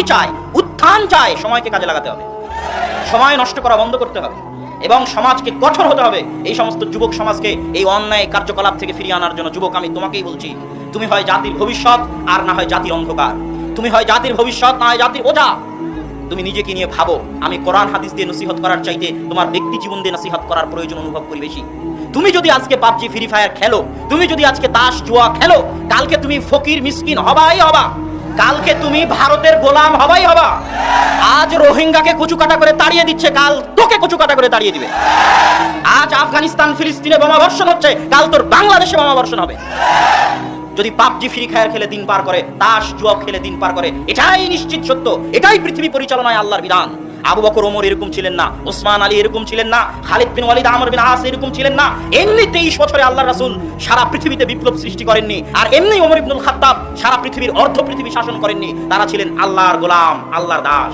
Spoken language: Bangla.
উন্নতি চায়, উত্থান চায়, সময়কে কাজে লাগাতে হবে, সময় নষ্ট করা বন্ধ করতে হবে এবং সমাজকে কঠোর হতে হবে। এই সমস্ত যুবক সমাজকে এই অন্যায় কার্যকলাপ থেকে ফিরিয়ে আনার জন্য যুবক, আমি তোমাকেই বলছি, তুমি হয় জাতির ভবিষ্যৎ আর না হয় জাতির অন্ধকার। তুমি হয় জাতির ভবিষ্যৎ, না হয় জাতির ওঝা। তুমি নিজেকে নিয়ে ভাবো, আমি কোরআন হাদিস দিয়ে নসিহত করার চাইতে তোমার ব্যক্তি জীবন দিয়ে নসিহত করার প্রয়োজন অনুভব করি বেশি। তুমি যদি আজকে পাবজি ফ্রি ফায়ার খেলো, তুমি যদি আজকে তাস জুয়া খেলো, কালকে তুমি ফকির মিসকিন হবাই হবা, কালকে তুমি ভারতের গোলাম হবাই হবা। আজ রোহিঙ্গাকে কচুকাটা করে তাড়িয়ে দিচ্ছে, কাল তোকে কচুকাটা করে তাড়িয়ে দিবে। আজ আফগানিস্তান ফিলিস্তিনে বোমা বর্ষণ হচ্ছে, কাল তোর বাংলাদেশে বোমা বর্ষণ হবে। যদি পাবজি ফ্রি ফায়ার খেলে দিন পার করে, তাস জুয়া খেলে দিন পার করে, এটাই নিশ্চিত সত্য, এটাই পৃথিবী পরিচালনায় আল্লাহর বিধান। আবু বকর ওমর এরকম ছিলেন না, ওসমান আলী এরকম ছিলেন না, খালিদ বিন ওয়ালিদ আমর বিন আস এরকম ছিলেন না। এমনি 23 বছরে আল্লাহর রাসূল সারা পৃথিবীতে বিপ্লব সৃষ্টি করেননি, আর এমনি ওমর ইবনুল খাত্তাব সারা পৃথিবীর অর্ধ পৃথিবী শাসন করেননি। তারা ছিলেন আল্লাহর গোলাম, আল্লাহর দাস।